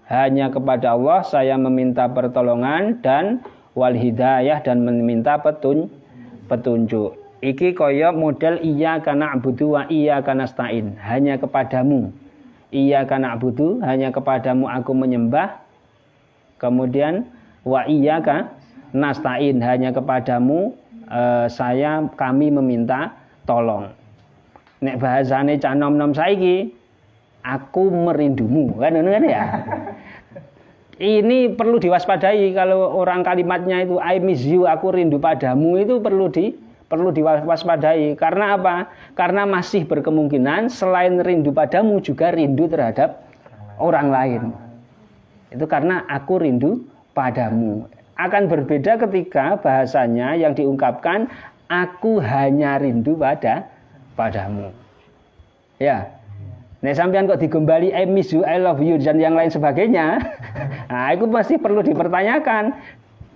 Hanya kepada Allah saya meminta pertolongan dan wal hidayah dan meminta petunjuk. Iki kaya model iyyaka na'budu wa iyyaka nasta'in. Hanya kepadamu. Iyyaka na'budu, hanya kepadamu aku menyembah. Kemudian wa iyyaka nasta'in, hanya kepadamu kami meminta tolong. Nek bahasane cah nom-nom saiki, aku merindumu, kan ya. Ini perlu diwaspadai kalau orang kalimatnya itu I miss you, aku rindu padamu, itu perlu diwaspadai. Karena apa? Karena masih berkemungkinan selain rindu padamu juga rindu terhadap orang lain. Itu karena aku rindu padamu. Akan berbeda ketika bahasanya yang diungkapkan aku hanya rindu padamu. Ya. Nek sampean kok digembali I miss you, I love you dan yang lain sebagainya. Nah, itu masih perlu dipertanyakan.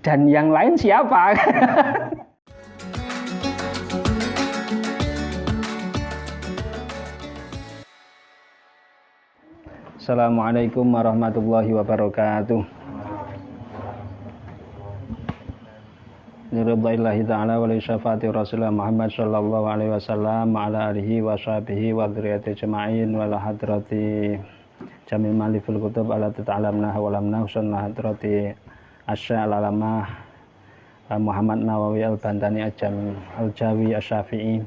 Dan yang lain siapa? Assalamualaikum warahmatullahi wabarakatuh. Niridaillahi ta'ala wa li syafaati Rasulullah Muhammad sallallahu alaihi wasallam ala alihi wa sahbihi wa dzurriyyati jama'in wa la hadrati jamil malifil kutub ala tata'alamna wa lamna husnul hadrati asya'al alamah Muhammad Nawawi al-Bantani al-Jawi asy-Syafi'i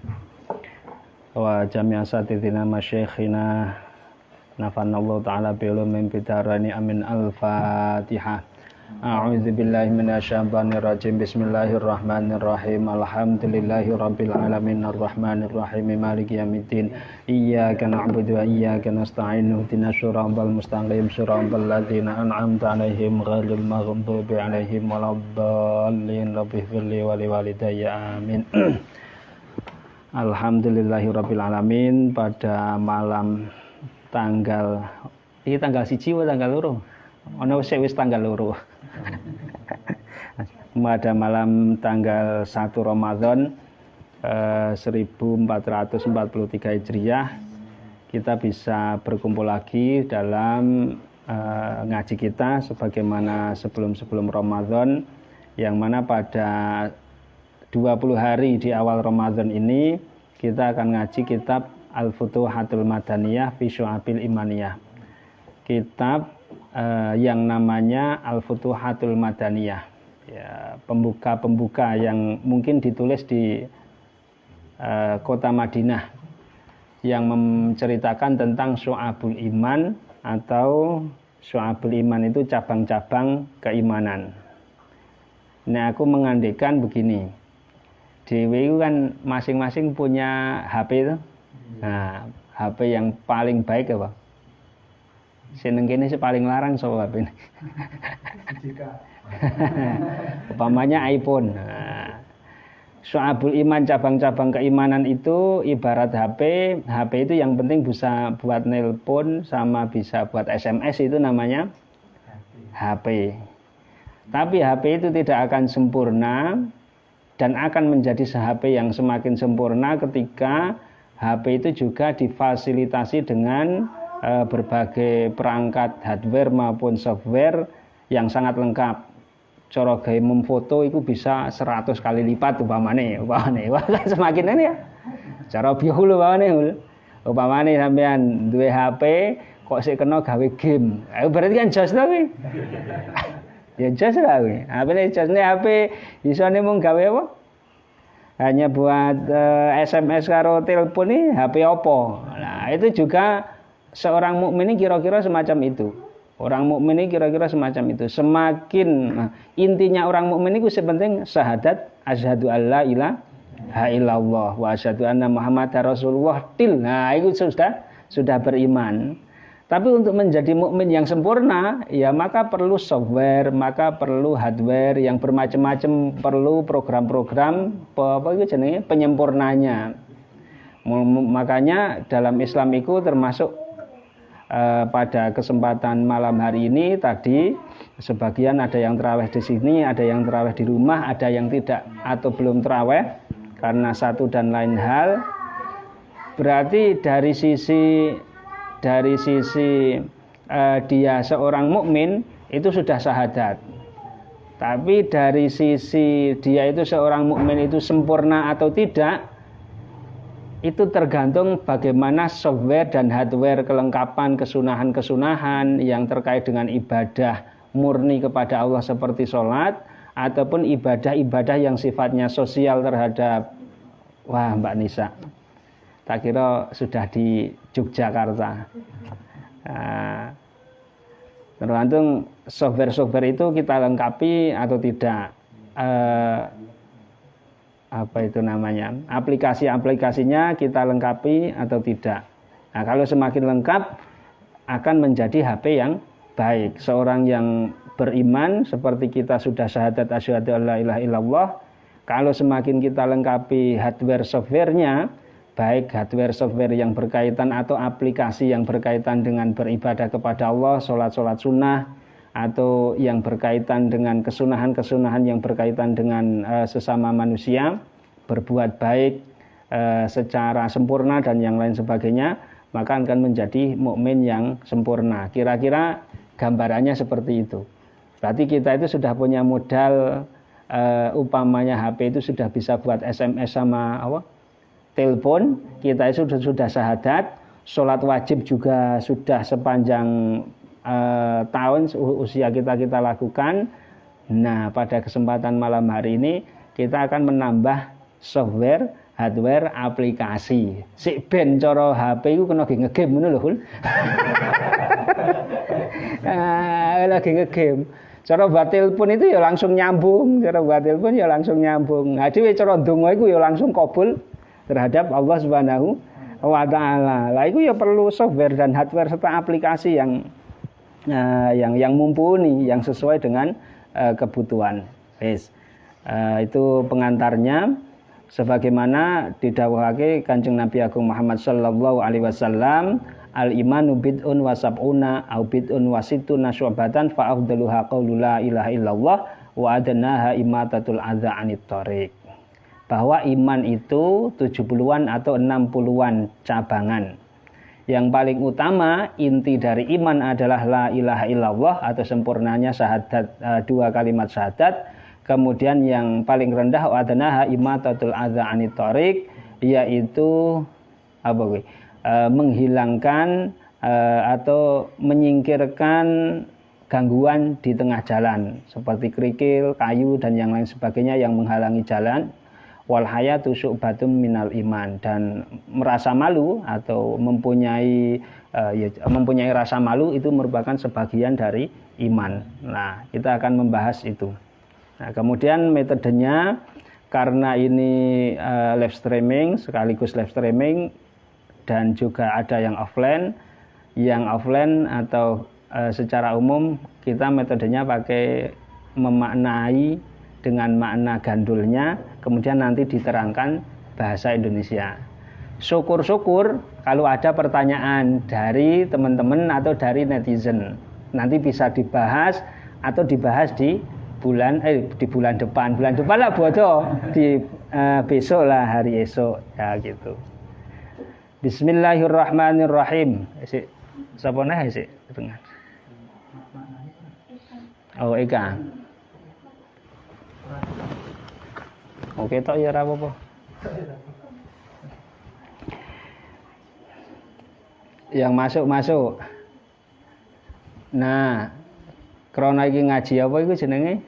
wa jami' asatidina masyayikhina nafanallahu ta'ala bi'ulumin bidarani amin. Al-Fatihah. A'udzu billahi minasyaitonir rajim. Bismillahirrahmanirrahim. Alhamdulillahirabbil alamin arrahmanir rahim maliki yaumiddin. Iyyaka na'budu wa iyyaka nasta'in. Ihdinas shiratal mustaqim shiratal ladzina an'amta 'alaihim ghairil maghdubi 'alaihim waladdallin. Rabbighfirli wa liwalidayya. Amin. Alhamdulillahirabbil alamin. Pada malam tanggal 1 atau tanggal 2? Ono wis tanggal 2. Pada malam tanggal 1 Ramadan 1443 Hijriah kita bisa berkumpul lagi dalam ngaji kita sebagaimana sebelum Ramadan, yang mana pada 20 hari di awal Ramadan ini kita akan ngaji kitab Al-Futuhatul Madaniyah fi Syu'abil Imaniyah. Kitab yang namanya Al-Futuhatul Madaniyah, ya, pembuka yang mungkin ditulis di kota Madinah, yang menceritakan tentang Syu'abul Iman, atau Syu'abul Iman itu cabang-cabang keimanan. Nah, aku mengandaikan begini, dewe kan masing-masing punya HP itu. Nah, HP yang paling baik apa? Seneng kene sih paling larang soal HP ini. Umpamanya iPhone. Nah, Syu'abul Iman, cabang-cabang keimanan itu ibarat HP. HP itu yang penting bisa buat nelpon sama bisa buat SMS, itu namanya HP. Tapi HP itu tidak akan sempurna dan akan menjadi HP yang semakin sempurna ketika HP itu juga difasilitasi dengan berbagai perangkat hardware maupun software yang sangat lengkap. Cara gawe memfoto itu bisa 100 kali lipat umpamane. Wah, semakin ini ya. Cara biolu umpamane sampean duwe HP kok sik kena gawe game. Berarti kan jos to kuwi. Ya jos lah kuwi. HP josne HP isone mung gawe apa? Hanya buat SMS karo telepon nih, HP Oppo. Nah, itu juga seorang mukmin ini kira-kira semacam itu. Orang mukmin ini kira-kira semacam itu. Semakin intinya orang mukmin itu sepenting syahadat asyhadu alla ilaha illallah wa asyhadu anna muhammadar rasulullah til. Nah, itu sudah beriman. Tapi untuk menjadi mukmin yang sempurna, ya maka perlu software, maka perlu hardware yang bermacam-macam, perlu program-program penyempurnanya. Makanya dalam Islam itu termasuk pada kesempatan malam hari ini tadi, sebagian ada yang terawih di sini, ada yang terawih di rumah, ada yang tidak atau belum terawih karena satu dan lain hal. Berarti dari sisi dia seorang mukmin itu sudah syahadat. Tapi dari sisi dia itu seorang mukmin itu sempurna atau tidak, itu tergantung bagaimana software dan hardware kelengkapan kesunahan-kesunahan yang terkait dengan ibadah murni kepada Allah seperti sholat, ataupun ibadah-ibadah yang sifatnya sosial terhadap, wah Mbak Nisa, tak kira sudah di Yogyakarta. Nah, tergantung software-software itu kita lengkapi atau tidak, apa itu namanya, aplikasi-aplikasinya kita lengkapi atau tidak. Nah, kalau semakin lengkap akan menjadi HP yang baik. Seorang yang beriman seperti kita sudah syahadat asyhadu alla ilaha illallah, kalau semakin kita lengkapi hardware softwarenya, baik hardware software yang berkaitan atau aplikasi yang berkaitan dengan beribadah kepada Allah, sholat-sholat sunnah, atau yang berkaitan dengan kesunahan-kesunahan yang berkaitan dengan sesama manusia, berbuat baik secara sempurna dan yang lain sebagainya, maka akan menjadi mukmin yang sempurna. Kira-kira gambarannya seperti itu. Berarti kita itu sudah punya modal, upamanya HP itu sudah bisa buat SMS sama telepon, kita itu sudah syahadat, sholat wajib juga sudah sepanjang tahun usia kita lakukan. Nah, pada kesempatan malam hari ini kita akan menambah software, hardware, aplikasi. Si ben cara HP itu kena ngegame ngono lho, Hul. Lagi ngegame. Cara buat telepon itu ya langsung nyambung, cara buat telepon ya langsung nyambung. Nah, dhewe cara ndonga iku ya langsung kabul terhadap Allah Subhanahu wa taala. Lah itu ya perlu software dan hardware serta aplikasi yang mumpuni, yang sesuai dengan kebutuhan. Itu pengantarnya, sebagaimana didhawuhake Kanjeng Nabi Agung Muhammad sallallahu alaihi wasallam, al imanu bid'un wa sab'una au bid'un wa sittuna syu'batan fa afdaluha qaulu la ilaha illallah wa adnaha imatatul adza anit thariq. Bahwa iman itu 70-an atau 60-an cabangan. Yang paling utama inti dari iman adalah la ilaha illallah atau sempurnanya syahadat, dua kalimat syahadat. Kemudian yang paling rendah adnaha imatatul adza anit thariq, yaitu menghilangkan atau menyingkirkan gangguan di tengah jalan seperti kerikil, kayu dan yang lain sebagainya yang menghalangi jalan. Wal hayatu syu'batun minal iman, dan merasa malu atau mempunyai rasa malu itu merupakan sebagian dari iman. Nah, kita akan membahas itu. Nah, kemudian metodenya, karena ini live streaming, sekaligus live streaming dan juga ada yang offline. Yang offline atau secara umum kita metodenya pakai memaknai dengan makna gandulnya, kemudian nanti diterangkan bahasa Indonesia. Syukur-syukur kalau ada pertanyaan dari teman-teman atau dari netizen, nanti bisa dibahas atau dibahas di bulan depan. Bulan depan lah bodoh, di besok lah, hari esok ya gitu. Bismillahirrahmanirrahim. Sapa neh sik dengar. Oh, Eka. Oke tok ya ora apa-apa. Yang masuk. Nah, krana iki ngaji apa iku jenenge?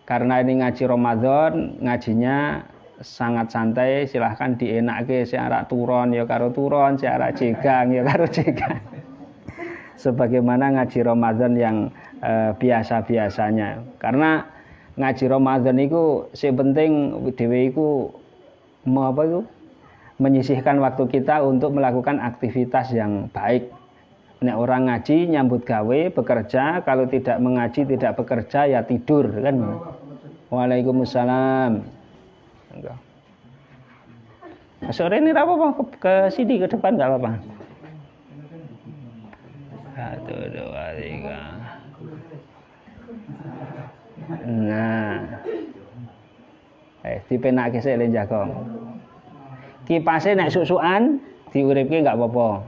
Karena ini ngaji Ramadan, ngajinya sangat santai, silahkan dienakke sing arak turon ya karo turon, sing arak jegang ya karo jegang. Sebagaimana ngaji Ramadan yang biasa-biasanya. Karena ngaji Ramadan itu sing penting dhewe iku menyisihkan waktu kita untuk melakukan aktivitas yang baik. Nek orang ngaji nyambut gawe, bekerja, kalau tidak mengaji tidak bekerja ya tidur kan. Waalaikumsalam. Enggak. Sore ini apa-apa ke sini ke depan enggak apa-apa. 1 2 3. Nah, dipenake sik le jagong. Kipase nek suk-sukan diuripke enggak apa-apa.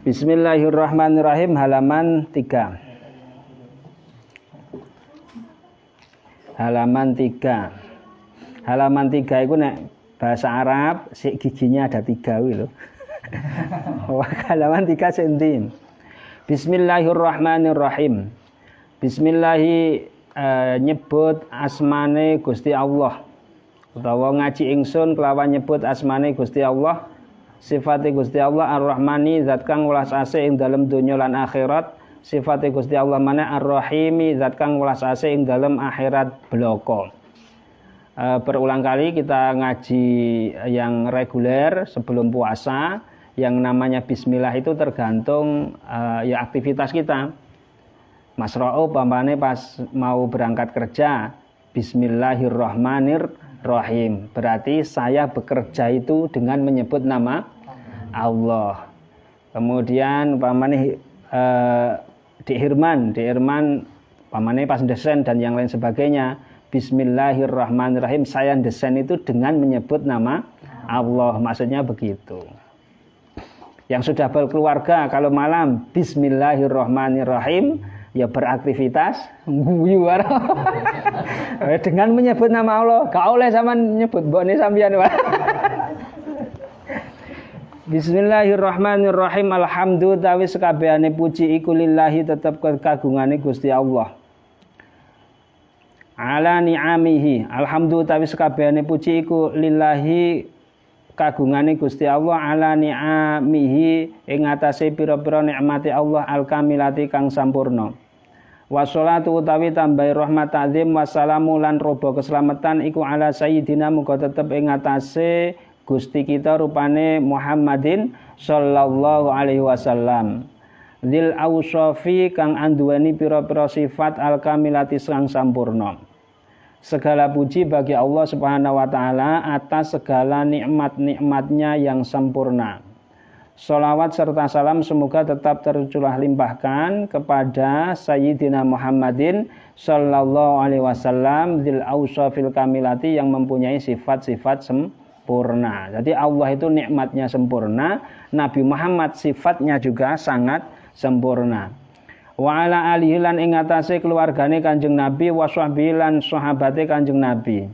Bismillahirrahmanirrahim, halaman 3. Halaman 3. Halaman 3 itu nek bahasa Arab giginya ada 3 lho. Halaman 3 sentim. Bismillahirrahmanirrahim. Bismillahi nyebut asmane Gusti Allah. Utawa ngaji ingsun kelawan nyebut asmane Gusti Allah. Sifate Gusti Allah Ar-Rahmani zat kang welas asih ing dalem donya lan akhirat. Sifate Gusti Allah maneh Ar-Rahimi zat kang welas asih ing dalem akhirat bloko. Berulang kali kita ngaji yang reguler sebelum puasa. Yang namanya bismillah itu tergantung ya aktivitas kita. Mas Ra'ub pampane pas mau berangkat kerja, Bismillahirrahmanirrahim. Berarti saya bekerja itu dengan menyebut nama Allah. Kemudian pampane di Irman pampane pas desain dan yang lain sebagainya, Bismillahirrahmanirrahim. Saya desain itu dengan menyebut nama Allah. Maksudnya begitu. Yang sudah berkeluarga kalau malam Bismillahirrahmanirrahim ya beraktivitas guyu dengan menyebut nama Allah. Gak oleh sampean nyebut mbokne sampeyan. Bismillahirrahmanirrahim. Alhamdulillah tawi sekabehane puji iku lillahi tetep kagungane Gusti Allah. Ala ni'amihi. Alhamdulillah tawi sekabehane puji iku lillahi kagungane Gusti Allah ala ni'amihi ing atase pira-pira nikmate Allah al-kamilati kang sampurna. Wassalatu utawi tambahi rahmat ta'zim wassalamu lan robo keselamatan iku ala sayyidina muga tetep ing atase Gusti kita rupane Muhammadin sallallahu alaihi wasallam. Dzil ausofi kang anduweni pira-pira sifat al-kamilati kang sampurna. Segala puji bagi Allah Subhanahu wa taala atas segala nikmat-nikmatnya yang sempurna. Sholawat serta salam semoga tetap tercurah limpahkan kepada Sayyidina Muhammadin sallallahu alaihi wasallam dzil aushafil kamilati yang mempunyai sifat-sifat sempurna. Jadi Allah itu nikmatnya sempurna, Nabi Muhammad sifatnya juga sangat sempurna. Wa ala alihi lan ing atase keluargane Kanjeng Nabi wa sahbihi lan sahabate Kanjeng Nabi.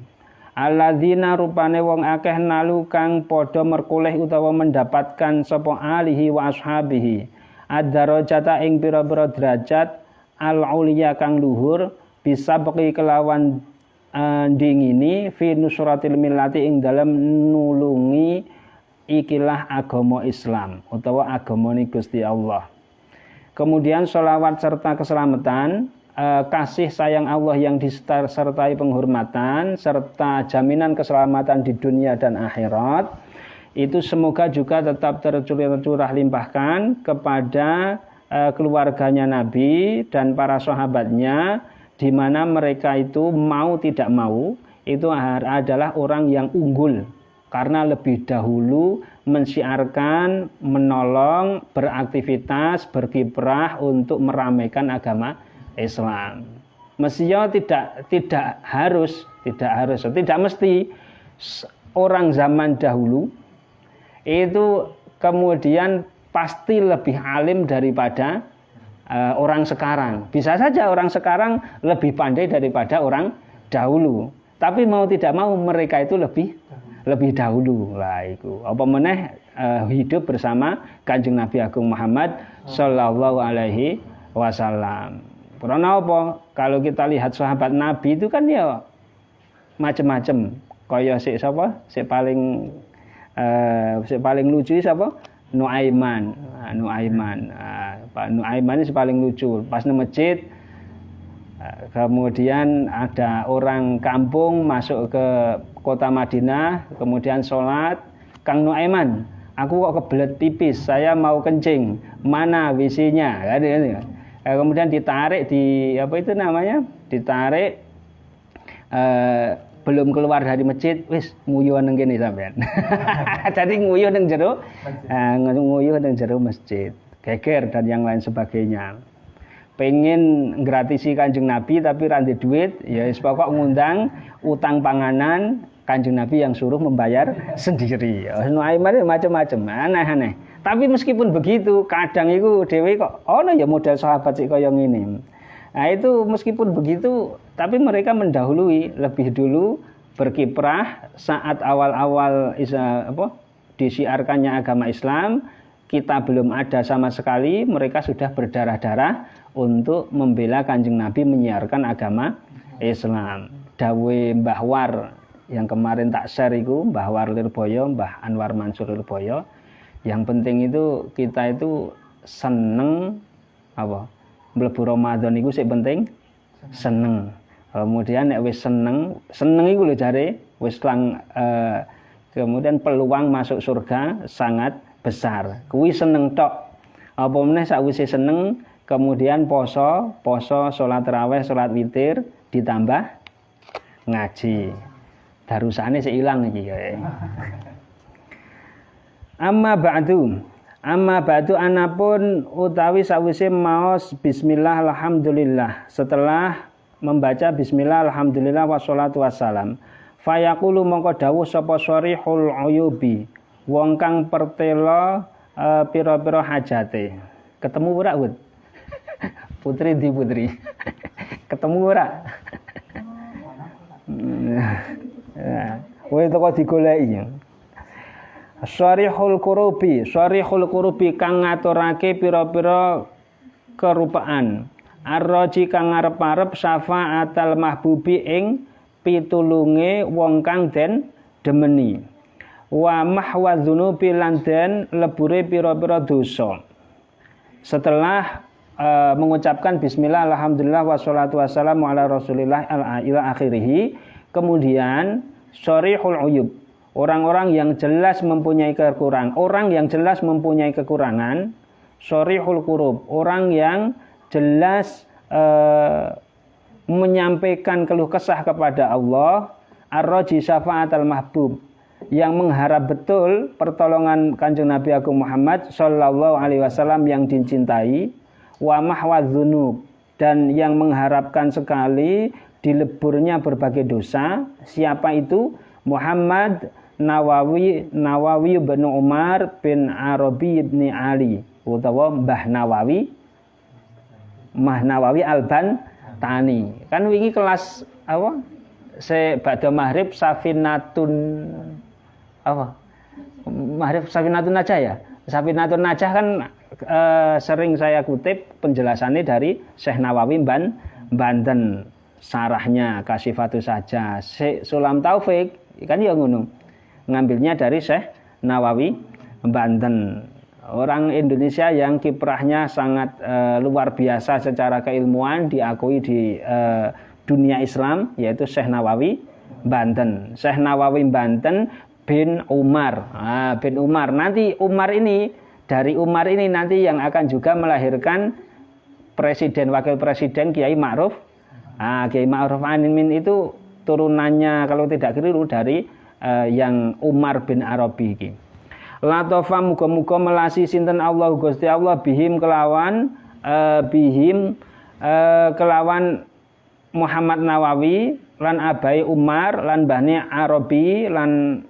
Alladzina rupane wong akeh nalu kang padha merkoleh utawa mendapatkan sapa alihi wa ashabihi. Ad-darajata ing pira-pira derajat al-uliya kang luhur bisa beki kelawan dingini fi nusratil millati ing dalem nulungi ikilah agama Islam utawa agamane Gusti Allah. Kemudian sholawat serta keselamatan, kasih sayang Allah yang disertai penghormatan, serta jaminan keselamatan di dunia dan akhirat, itu semoga juga tetap tercurah limpahkan kepada keluarganya Nabi dan para sahabatnya, di mana mereka itu mau tidak mau, itu adalah orang yang unggul, karena lebih dahulu mensiarkan, menolong, beraktivitas, berkiprah untuk meramaikan agama Islam. Mestinya tidak mesti orang zaman dahulu itu kemudian pasti lebih alim daripada orang sekarang. Bisa saja orang sekarang lebih pandai daripada orang dahulu. Tapi mau tidak mau mereka itu lebih dahulu lah itu. Apa meneh hidup bersama Kanjeng Nabi Agung Muhammad sallallahu alaihi wasallam. Karena apa? Kalau kita lihat sahabat Nabi itu kan ya macam-macam. Kaya sapa? Sing paling lucu siapa? Nuaiman. Pak Nuaiman ini paling lucu. Pas nang masjid kemudian ada orang kampung masuk ke kota Madinah, kemudian sholat. Kang Nuaiman, aku kok kebelet pipis, saya mau kencing, mana WC-nya? Kemudian ditarik ditarik belum keluar dari masjid, wis nguyuh nang kene sampean. Jadi nguyuh nang jero masjid, geger dan yang lain sebagainya. Pengen gratisi Kanjeng Nabi tapi ranti duit, ya wis pokok ngundang utang panganan Kanjeng Nabi yang suruh membayar sendiri. Nuaiman itu macam-macam, aneh-aneh. Tapi meskipun begitu, kadang itu dhewe kok ono ya model sahabat sik kaya ngene. Nah itu meskipun begitu, tapi mereka mendahului lebih dulu berkiprah saat awal-awal disiarkannya agama Islam. Kita belum ada sama sekali, mereka sudah berdarah-darah untuk membela Kanjeng Nabi menyiarkan agama Islam. Dawe Mbah War yang kemarin tak share itu, Mbah War Lirboyo, Mbah Anwar Mansur Lirboyo. Yang penting itu kita itu seneng mlebu Ramadan itu sih penting seneng. Kemudian nek wis seneng iku lho jare wis kemudian peluang masuk surga sangat besar. Kuwi seneng tok. Apa meneh sakwise seneng kemudian poso, salat tarawih, salat witir ditambah ngaji. Darusane sik ilang iki ya. Amma ba'du anapun utawi sawise maos bismillah alhamdulillah. Setelah membaca bismillah alhamdulillah wassalatu wassalam, fayaqulu mongko dawuh sapa sharihul uyubi, wong kang pertela pira-pira hajate. Ketemu ora, Bud? Putri di putri. Ketemu ora? Kowe teko digoleki. Syarihul Qurubi kang ngaturake pira-pira kerupaan. Arroji kang ngarep-arep syafa'atal mahbubi ing pitulunge wong kang den demeni. Wa mahwadzunubi lan den lebure pira-pira dosa. Setelah mengucapkan bismillah alhamdulillah wassalatu wassalamu ala rasulillah ila akhirih, kemudian syarihul uyub, orang-orang yang jelas mempunyai kekurangan, syarihul qurub, orang yang jelas menyampaikan keluh kesah kepada Allah, ar-raji syafa'atal mahbub, yang mengharap betul pertolongan Kanjeng Nabi Agung Muhammad sallallahu alaihi wasallam yang dicintai, wa mahwadzunub, dan yang mengharapkan sekali dileburnya berbagai dosa. Siapa itu? Muhammad Nawawi bin Umar bin Arabi bin Ali, utawa Mbah Nawawi Al-Bantani. Kan wingi kelas apa? Ba'da maghrib Safinatun Najah ya. Safinatun Najah kan sering saya kutip penjelasannya dari Syekh Nawawi Banten, sarahnya Kasifatus Saja. Syekh Sulam Taufik kan ya ngono, ngambilnya dari Syekh Nawawi Banten. Orang Indonesia yang kiprahnya sangat luar biasa secara keilmuan, diakui di dunia Islam, yaitu Syekh Nawawi Banten. Syekh Nawawi Banten bin Umar. Bin Umar. Nanti Umar ini, dari Umar ini nanti yang akan juga melahirkan presiden, wakil presiden Kiai Ma'ruf. Kiai Ma'ruf Amin itu turunannya kalau tidak keliru dari yang Umar bin Arabi ini. Latofa muga-muga melasi sinten Allah Gusti Allah bihim kelawan Muhammad Nawawi lan abai Umar lan mbahne Arabi lan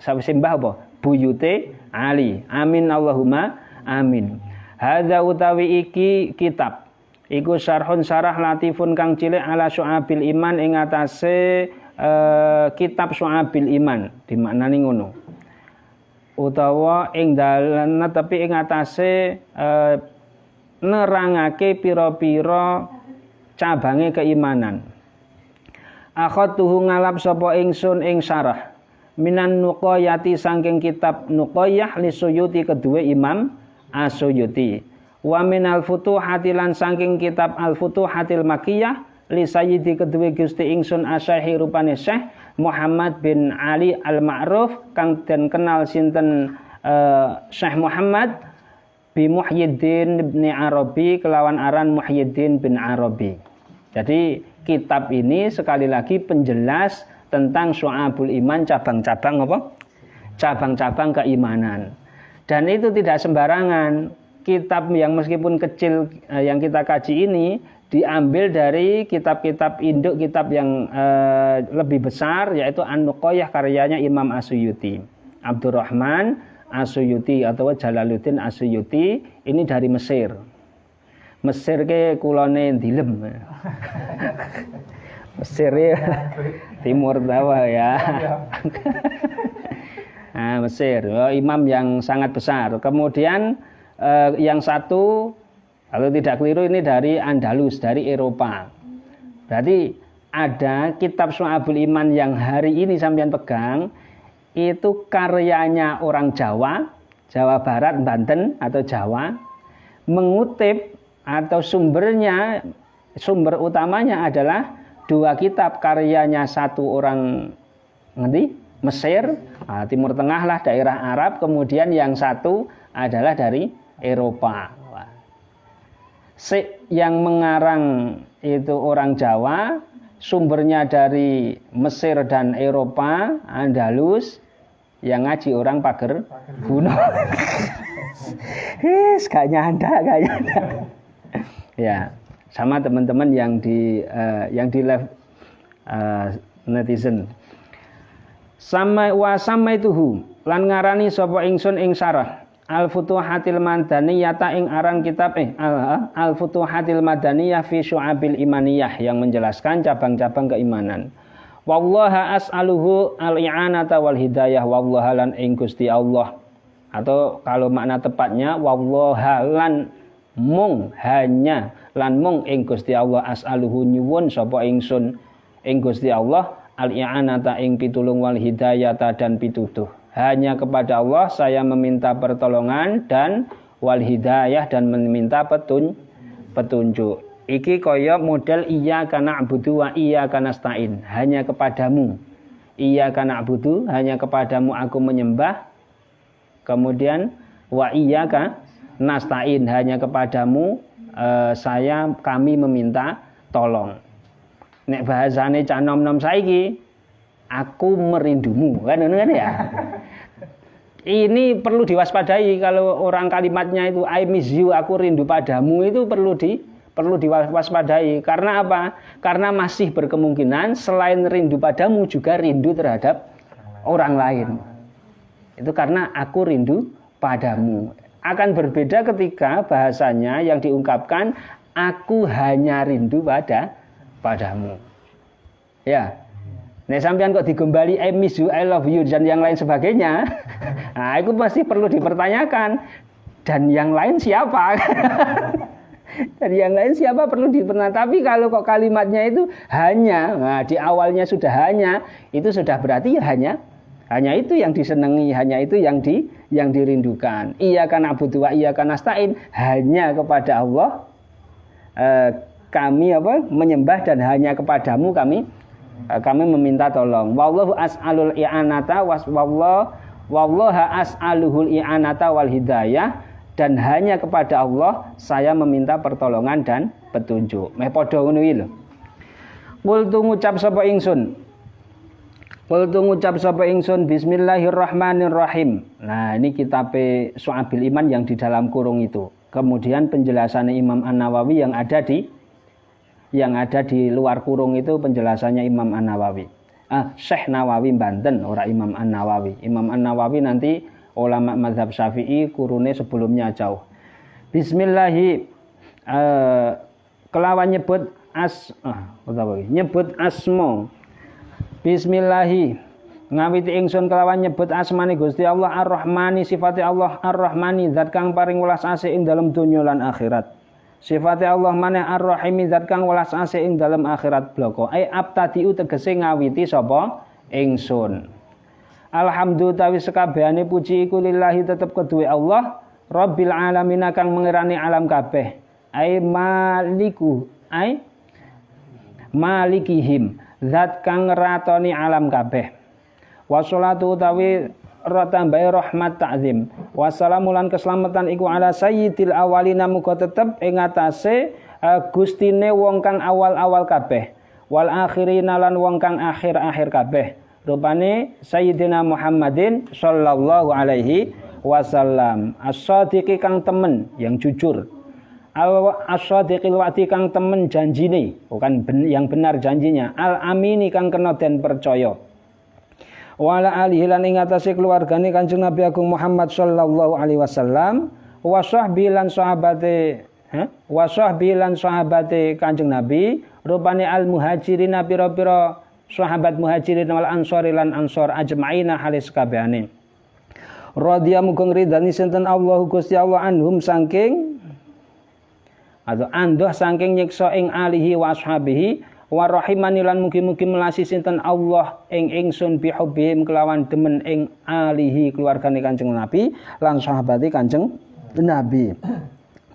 sawise mbah apa buyute Ali. Amin Allahumma amin. Hadza utawi iki kitab iku syarhun syarah latifun kang cilik ala syu'abil iman ing atase kitab syu'abil iman, dimaknani ngono. Utawa ing dalana tapi ing atase nerangake pira-pira cabange keimanan. Akhatuhu ngalap sapa ingsun ing syarah minan nuqayati saking kitab Nuqayyah li Suyuti kedua Imam As-Suyuti, wa minal futuhati lan saking kitab Al-Futuhatil Makkiyah li Sayyidi kedua Gusti ingsun Asy-Syaikh rupane Syekh Muhammad bin Ali Al-Ma'ruf kang den kenal sinten Syekh Muhammad bi Muhyiddin bin Arabi kelawan aran Muhyiddin bin Arabi. Jadi kitab ini sekali lagi penjelas tentang Syu'abul Iman, cabang-cabang apa? Cabang-cabang keimanan. Dan itu tidak sembarangan. Kitab yang meskipun kecil yang kita kaji ini diambil dari kitab-kitab induk, kitab yang lebih besar, yaitu An-Nuqayyah karyanya Imam As-Suyuti, Abdurrahman As-Suyuti atau Jalaluddin As-Suyuti. Ini dari Mesir. Mesir ke kulone dilem. Mesir ya, timur bawah ya. Nah, Mesir, imam yang sangat besar. Kemudian yang satu, kalau tidak keliru, ini dari Andalus, dari Eropa. Berarti ada kitab Syu'abul Iman yang hari ini sampean pegang, itu karyanya orang Jawa, Jawa Barat, Banten atau Jawa, mengutip atau sumbernya, sumber utamanya adalah dua kitab karyanya satu orang ngerti? Mesir, Timur Tengah lah, daerah Arab, kemudian yang satu adalah dari Eropa. Yang mengarang itu orang Jawa, sumbernya dari Mesir dan Eropa, Andalus, yang ngaji orang pager gunung. Gak nyanda. Ya, sama teman-teman yang di live netizen. Sama ituhu lan ngarani sapa ingsun ing sarah Al-Futuhatil Madaniyah ing aran kitab Al-Futuhatil Madaniyah fi Syu'abil Imaniyah, yang menjelaskan cabang-cabang keimanan. Wallaha as'aluhu al-i'anata wal hidayah, wallaha lan ing Gusti Allah, atau kalau makna tepatnya wallaha lan mung hanya lan mung ing Gusti Allah as'aluhu nyuwun sapa ingsun ing Gusti Allah al-i'anata ing pitulung wal hidayata dan pituduh. Hanya kepada Allah saya meminta pertolongan dan wal hidayah dan meminta petunjuk. Iki kaya model iyyaka na'budu wa iyyaka nasta'in. Hanya kepadamu iyyaka na'budu, hanya kepadamu aku menyembah. Kemudian wa iyyaka nasta'in, hanya kepadamu kami meminta tolong. Nek bahasane cah nom-nom saiki, aku merindumu, kan ya. Ini perlu diwaspadai kalau orang kalimatnya itu I miss you, aku rindu padamu, itu perlu diwaspadai. Karena apa? Karena masih berkemungkinan selain rindu padamu juga rindu terhadap orang lain. Itu karena aku rindu padamu. Akan berbeda ketika bahasanya yang diungkapkan aku hanya rindu padamu. Ya. Nek sampean kok digembali I miss you, I love you dan yang lain sebagainya. Nah, itu pasti perlu dipertanyakan. Dan yang lain siapa? Dan yang lain siapa perlu dipertanyakan. Tapi kalau kok kalimatnya itu hanya, nah di awalnya sudah hanya, itu sudah berarti ya hanya itu yang disenangi, hanya itu yang dirindukan. Iyyaka na'budu wa iyyaka nasta'in, hanya kepada Allah kami menyembah dan hanya kepadamu kami meminta tolong. Wallahu as'alul i'anata wallaha as'aluhul i'anata wal hidayah, dan hanya kepada Allah saya meminta pertolongan dan petunjuk. Meh padha ngono iki lho. Qultu ngucap sapa ingsun bismillahirrahmanirrahim. Nah, ini kitab Syu'abil Iman yang di dalam kurung itu. Kemudian penjelasannya Imam An-Nawawi yang ada di luar kurung itu penjelasannya Imam An-Nawawi. Syekh Nawawi Banten, ora Imam An-Nawawi. Imam An-Nawawi nanti ulama mazhab Syafi'i kurune sebelumnya jauh. Bismillahi kelawan nyebut asma. Bismillahi ngawiti ingsun kelawan nyebut asmane Gusti Allah Ar-Rahmani, sifate Allah Ar-Rahmani, zat kang paring welas asih ing dalem donya lan akhirat. Sifate Allah maneh Ar-Rahimi, zat kang welas asih ing dalem akhirat bloko. Abtadiu tegese ngawiti sapa ingsun. Alhamdulillah tawi sekabehane puji iku lillahi tetep kedue Allah Rabbil alamin kang mengerani alam kabeh. Malikihim, zat kang ngeratoni alam kabeh. Wassalatu utawi tambahe rahmat ta'zim. Wassalamu lan keselamatan iku ala sayyidil awalina, muga tetep ing atase gustine wong kang awal-awal kabeh. Wal akhirina lan wong kang akhir-akhir kabeh. Rupane Sayyidina Muhammadin sallallahu alaihi wasallam, as-sadiqi kang temen, yang jujur. Al-Shadiqil wa'di kang temen janjine, bukan yang benar janjinya. Al-Amini kang kena den percaya. Wala alihi lan ing atase keluargane Kanjeng Nabi Agung Muhammad sallallahu alaihi wasallam, wa sahbi lan sahabate Kanjeng Nabi, rupane al-muhajirin pira-pira sahabat muhajirin wal ansori lan ansor ajmaina halis kabehane. Radhiya muga ngridani sinten Allahu Gusti Allah anhum saking atau andoh saking nyiksa ing alihi wa ashabihi wa rahimani lan mugi-mugi melasi sinten Allah ing ingsun bihubbihim kelawan demen ing alihi keluargane Kanjeng Nabi lan sahabate Kanjeng Nabi.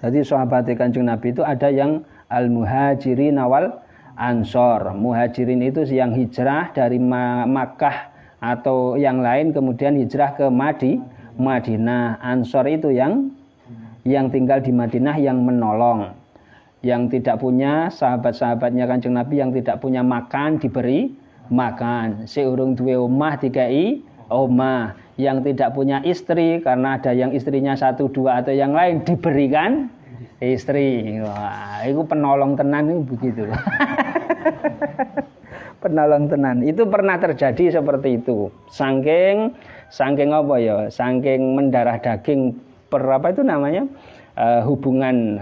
Jadi sahabate Kanjeng Nabi itu ada yang al-muhajirin wal ansor. Muhajirin itu yang hijrah dari Makkah atau yang lain kemudian hijrah ke Madinah. Ansor itu yang tinggal di Madinah yang menolong, yang tidak punya sahabat-sahabatnya Kanjeng Nabi yang tidak punya makan diberi makan, seurung duwe omah dikai omah, yang tidak punya istri karena ada yang istrinya 1, 2 atau yang lain diberikan istri. Wah, itu penolong tenan itu begitu. Penolong tenan itu pernah terjadi seperti itu. Saking apa ya? Saking mendarah daging hubungan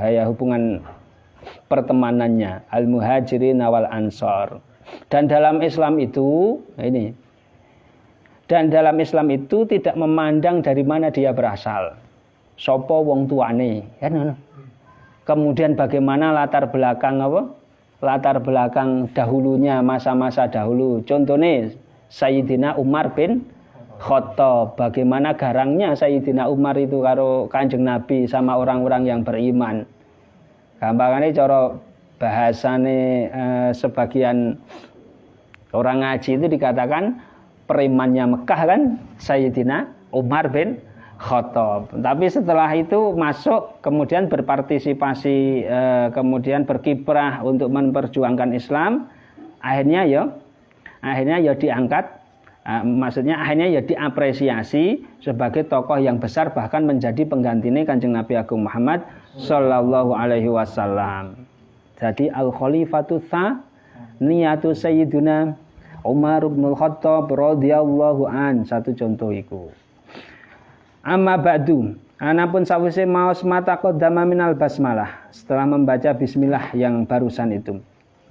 pertemanannya al-muhajirin wal ansor. Dan dalam Islam itu tidak memandang dari mana dia berasal, sopo wong tuane, kan? Kemudian bagaimana latar belakang dahulunya, masa-masa dahulu. Contohnya Sayyidina Umar bin Khattab, bagaimana garangnya Sayyidina Umar itu karo Kanjeng Nabi sama orang-orang yang beriman. Gampangane cara bahasane sebagian orang ngaji itu dikatakan perimannya Mekah kan Sayyidina Umar bin Khattab. Tapi setelah itu masuk kemudian berpartisipasi kemudian berkiprah untuk memperjuangkan Islam, akhirnya ya diangkat. Maksudnya akhirnya ya diapresiasi sebagai tokoh yang besar, bahkan menjadi penggantinya Kanjeng Nabi Agung Muhammad sallallahu alaihi wasallam. Jadi al-khalifatu tsaniyatu sayyiduna Umar bin Khattab radhiyallahu an, satu contoh iku. Amma ba'du, anapun sawise maos mata qaddama minal basmalah, setelah membaca bismillah yang barusan itu.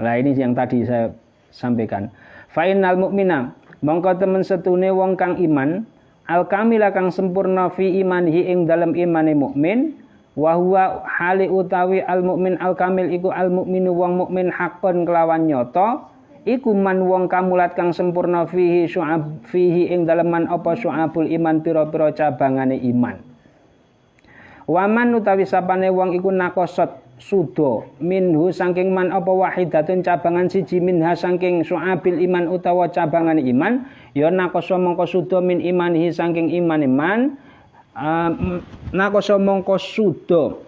Nah, ini yang tadi saya sampaikan. Fa innal mu'mina, mongko temen setune wong kang iman, al kamila kang sempurna fi imanihi ing dalam imane mukmin, wa huwa hali utawi al mukmin al kamil iku al mukminu wong mukmin hakon kelawan nyoto, iku man wong kamulat kang sempurna fihi ing dalam man apa syu'abul iman pira-pira cabangane iman. Waman utawi sapane wong iku nakosot sudo minhu saking man apa wahidatun cabangan siji minha saking syu'abil iman utawa cabangan iman, ya nakoso mongko sudo min imanihi saking iman nakoso mongko sudo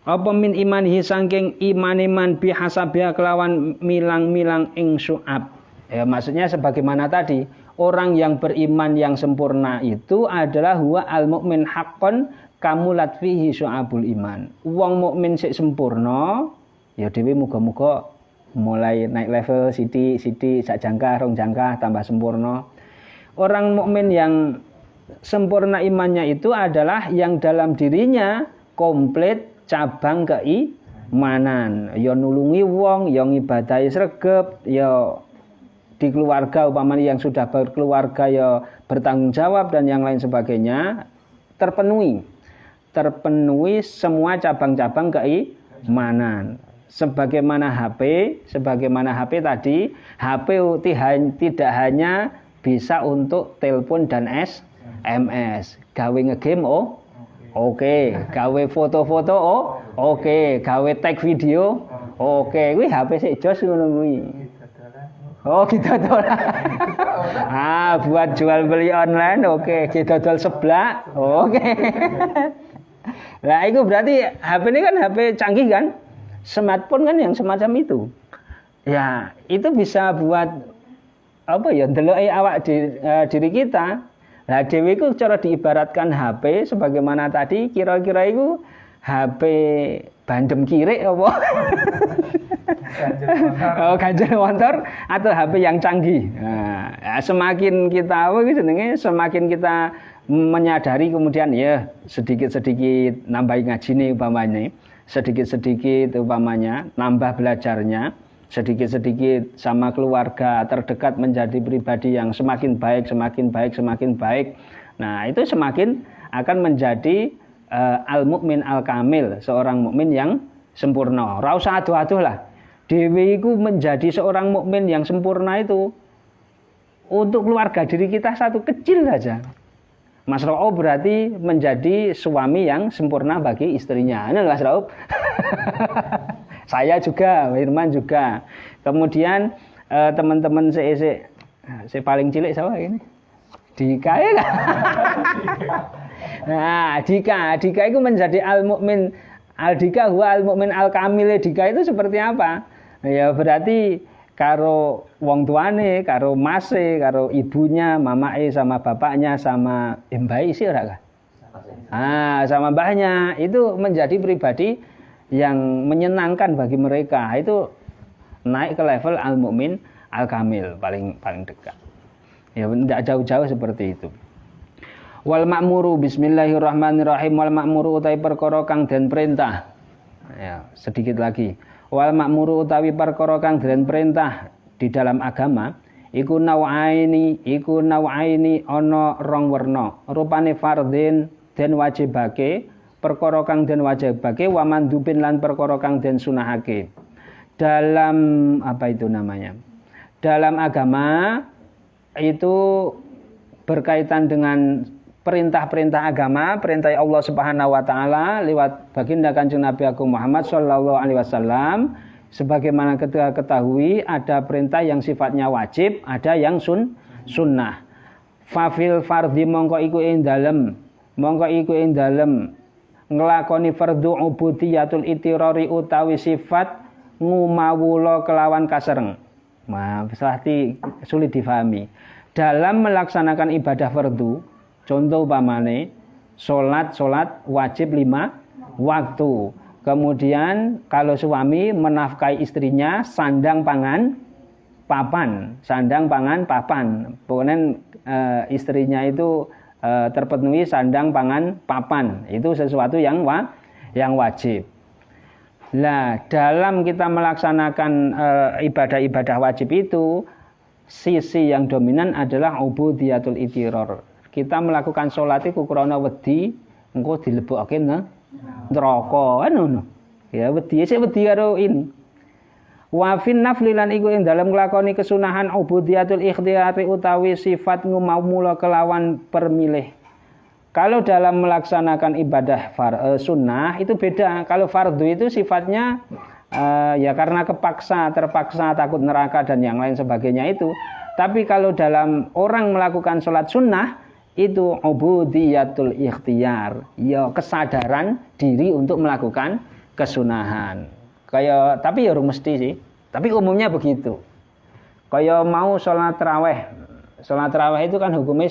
apa min imanihi saking iman bihasabiha kelawan milang-milang ing syu'ab. Ya, maksudnya sebagaimana tadi, orang yang beriman yang sempurna itu adalah huwa al-mu'min haqqon kamulat fihi syu'abul iman. Wong mukmin sik sempurna, ya dhewe muga-muga mulai naik level sithik-sithik sak jangkah rong jangkah tambah sempurna. Orang mukmin yang sempurna imannya itu adalah yang dalam dirinya komplit cabang keimanan, ya nulungi wong, ya ngibadahi sregep, ya di keluarga umpamanya yang sudah berkeluarga ya bertanggung jawab dan yang lain sebagainya, terpenuhi semua cabang-cabang keimanan. Sebagaimana HP tadi, HP tidak hanya bisa untuk telepon dan SMS, gawe ngegame oke, gawe foto-foto oke, gawe tag video oke, kuwi HP sik jos ngono kuwi. Oh, kita dolan. Buat jual beli online oke, kita dodol seblak oke. Lah itu berarti HP ini kan HP canggih kan? Smartphone kan yang semacam itu. Ya, itu bisa buat apa ya, ndeloki awak diri kita. Lah dhewe iku cara diibaratkan HP sebagaimana tadi kira-kira iku HP bandem kirik apa? Oh, ganjel motor atau HP yang canggih. Nah, semakin kita apa jenenge semakin kita menyadari kemudian ya sedikit-sedikit nambah ngajine umpamanya, sedikit-sedikit umpamanya nambah belajarnya, sedikit-sedikit sama keluarga terdekat menjadi pribadi yang semakin baik, semakin baik, semakin baik. Nah, itu semakin akan menjadi al-mukmin al-kamil, seorang mukmin yang sempurna. Ora usah aduh-aduh lah. Dewi itu menjadi seorang mukmin yang sempurna itu untuk keluarga diri kita satu kecil saja. Mas Raub berarti menjadi suami yang sempurna bagi istrinya. Ini Mas Raub. Saya juga, Firman juga. Kemudian teman-teman saya paling cilik siapa ini? Dika ya kan? Nah, Dika itu menjadi al-mukmin al-Dika huwa al-mukmin al-kamil. Dika itu seperti apa? Ya berarti karo wong tuane, karo mase, karo ibunya, mamae sama bapaknya sama mbae sih ora kah? Sama mbahnya itu menjadi pribadi yang menyenangkan bagi mereka. Itu naik ke level al-mukmin al-kamil paling dekat. Ya tidak jauh-jauh seperti itu. Wal ma'muru bismillahirrahmanirrahim. Wal ma'muru utawi perkara kang den perintah. Ya, sedikit lagi. Wal ma'muru utawi perkara kang den perintah di dalam agama iku nau'aini ana rong werna. Rupane fardhin den wajibake, perkara kang den wajibake, wa mandubin lan perkara kang den sunahake. Dalam apa itu namanya? Dalam agama itu berkaitan dengan perintah-perintah agama, perintah Allah Subhanahu wa taala lewat baginda Kanjeng Nabi Agung Muhammad sallallahu alaihi wasallam. Sebagaimana kita ketahui ada perintah yang sifatnya wajib, ada yang sunnah. Fafil fardhi mongko iku ing dalem nglakoni fardhu ubudiyatul itirari utawi sifat ngumawula kelawan kasereng. Nah, sulit difahami. Dalam melaksanakan ibadah fardhu, contoh umpamane salat wajib 5 waktu. Kemudian kalau suami menafkahi istrinya sandang pangan papan. Pokoknya istrinya itu terpenuhi sandang pangan papan. Itu sesuatu yang wajib. Nah, dalam kita melaksanakan ibadah-ibadah wajib itu sisi yang dominan adalah ubudiyatul itiror. Kita melakukan sholat itu krana wedi engko dilebokake neraka ngono. Ya wedi karo ini. Wa fin nafli lan iku ing dalem nglakoni kesunahan ubudiyatul ikhtiyari utawi sifat ngumula kelawan permilih. Kalau dalam melaksanakan ibadah sunnah itu beda. Kalau fardu itu sifatnya ya karena terpaksa takut neraka dan yang lain sebagainya itu. Tapi kalau dalam orang melakukan sholat sunnah itu ubudiyatul ikhtiyar, ya kesadaran diri untuk melakukan kesunahan. Tapi ya mesti sih. Tapi umumnya begitu. Kayak mau sholat tarawih. Sholat tarawih itu kan hukumnya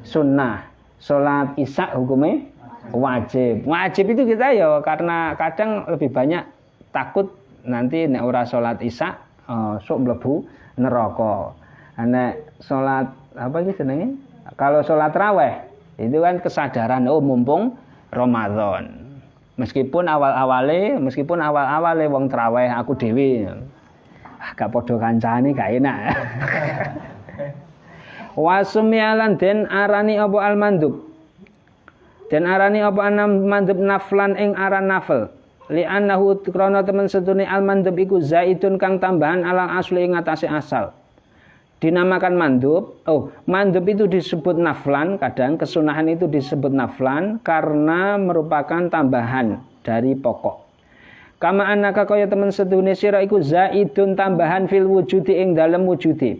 sunnah. Sholat isya hukumnya wajib. Wajib itu kita ya karena kadang lebih banyak takut nanti nek ora sholat isya sok mlebu neraka. Nek sholat apa sih jenenge? Kalau sholat tarawih itu kan kesadaran mumpung Ramadan. Meskipun awal-awale wong tarawih aku dhewe gak padha kancane gak enak. Wasumyalan den arani apa al-mandub. Den arani apa mandub naflan ing aran nafel. Li'annahu krana temen setune al-mandub iku zaidun kang tambahan alal asli ing atase asal. Dinamakan mandub. Mandub itu disebut naflan, kadang kesunahan itu disebut naflan karena merupakan tambahan dari pokok. Kama annaka kaya temen setune sira iku zaidun tambahan fil wujudi ing dalem wujudi.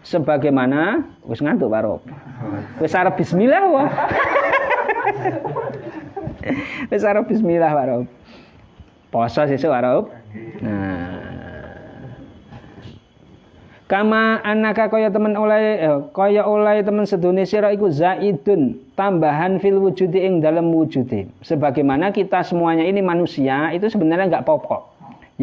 Sebagaimana wis ngantuk Pak Rob. Wis arep bismillah wae. Wis arep bismillah Pak Rob. Poso sesuk Pak Rob. Nah. Kama anaka kaya temen oleh temen sedune sira iku zaidun tambahan fil wujudi ing dalam wujudi. Sebagaimana kita semuanya ini manusia itu sebenarnya enggak pokok.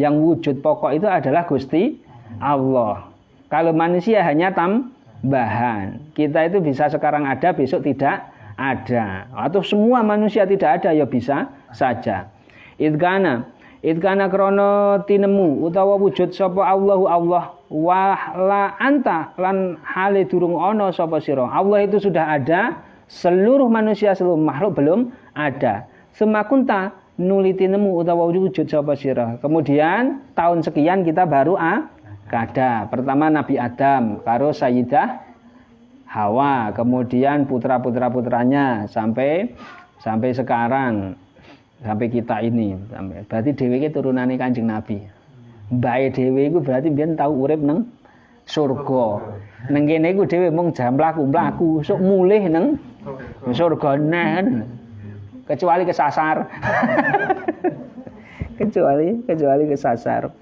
Yang wujud pokok itu adalah Gusti Allah. Kalau manusia hanya tambahan. Kita itu bisa sekarang ada, besok tidak ada. Atau semua manusia tidak ada ya bisa saja. Idkana krono tinemu utawa wujud sapa Allahu Allah wa la anta lan hale durung ana sapa sira. Allah itu sudah ada, seluruh manusia seluruh makhluk belum ada. Semakunta nuli tinemu utawa wujud sapa sira. Kemudian tahun sekian kita baru ada. Pertama Nabi Adam karo Sayyidah Hawa, kemudian putra-putranya sampai sekarang. Sampai kita ini, berarti dhewe iki turunane Kanjeng Nabi. Mbake dhewe iku berarti mbiyen tau urip nang surga. Nang kene iku dhewe mung jam mlaku-mlaku, sok mulih nang surga neh. Kecuali kesasar. kecuali kesasar.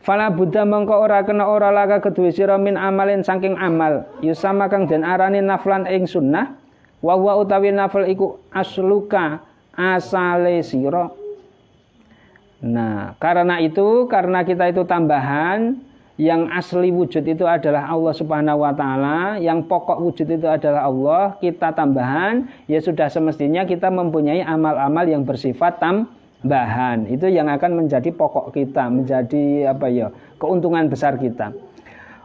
Fala buddha mongko ora kena ora laka kedue sira min amalin saking amal. Yusama kang den arani naflan ing sunnah. Wa huwa utawi nafal iku asluka asale sira. Nah, karena kita itu tambahan, yang asli wujud itu adalah Allah Subhanahu wa taala, yang pokok wujud itu adalah Allah, kita tambahan, ya sudah semestinya kita mempunyai amal-amal yang bersifat tambahan. Itu yang akan menjadi pokok kita, menjadi keuntungan besar kita.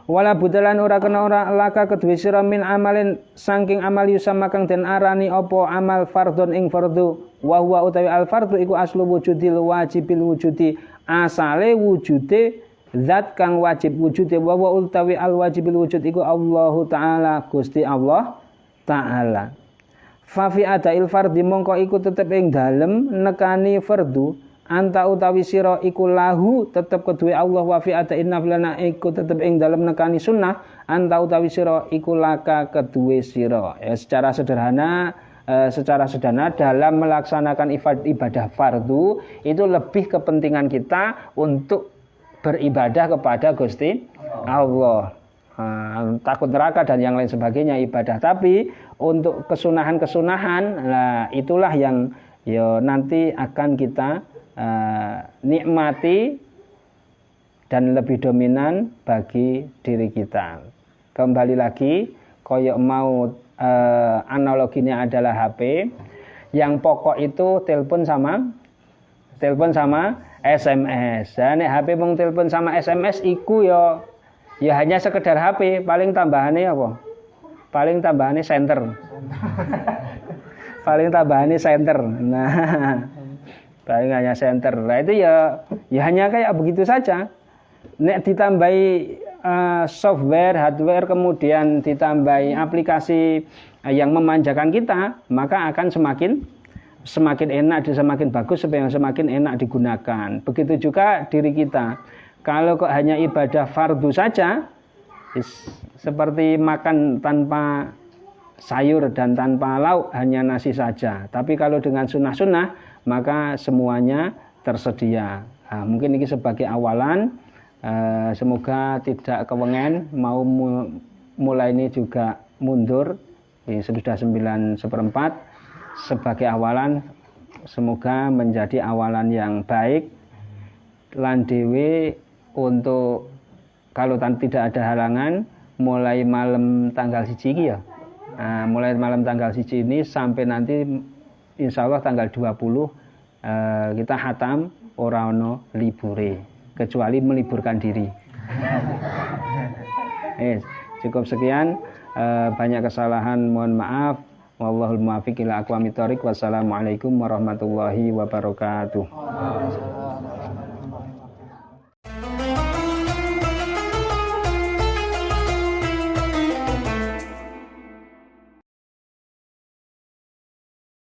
Wala budalan ora kena ora laka kedue sira min amalin saking amal yusama kang den arani apa amal fardhon ing fardhu wa huwa utawi al fardhu iku aslu wujudil wajibil wujudi asale wujude zat kang wajib wujude wa huwa utawi al wajibil wujud iku Allahu taala Gusti Allah taala. Fa fi adail fardhi mongko iku tetep ing dalem nekani fardhu anta utawi sira iku lahu tetep kedue Allah wa fi adain naflana iku tetep ing dalem nekani sunnah anta utawi sira iku laka kedue sira. Ya, secara sederhana dalam melaksanakan ibadah fardu itu lebih kepentingan kita untuk beribadah kepada Gusti Allah. Takut neraka dan yang lain sebagainya ibadah, tapi untuk kesunahan-kesunahan itulah yang nanti akan kita nikmati dan lebih dominan bagi diri kita. Kembali lagi koyok mau analoginya adalah HP. Yang pokok itu telepon sama SMS. Dan HP mung telepon sama SMS iku ya hanya sekedar HP, paling tambahannya apa? Paling tambahannya senter. Paling tambahannya senter. Nah, paling hanya center. Nah itu ya hanya kayak begitu saja. Nek ditambahi software, hardware, kemudian ditambahi aplikasi yang memanjakan kita, maka akan semakin enak, semakin bagus, semakin enak digunakan. Begitu juga diri kita. Kalau kok hanya ibadah fardu saja, seperti makan tanpa sayur dan tanpa lauk, hanya nasi saja. Tapi kalau dengan sunnah-sunnah, maka semuanya tersedia. Nah, mungkin ini sebagai awalan, semoga tidak kewengen, mau mulai ini juga mundur, sudah 9/4, sebagai awalan, semoga menjadi awalan yang baik, lan dewe untuk kalau tidak ada halangan, mulai malam tanggal 1 ya. Nah, mulai malam tanggal 1 ini sampai nanti insya Allah tanggal 20 kita khatam ora ono libure kecuali meliburkan diri. Cukup sekian, banyak kesalahan mohon maaf. Wallahul muwaffiq ila aqwamit thoriq. Wassalamualaikum warahmatullahi wabarakatuh.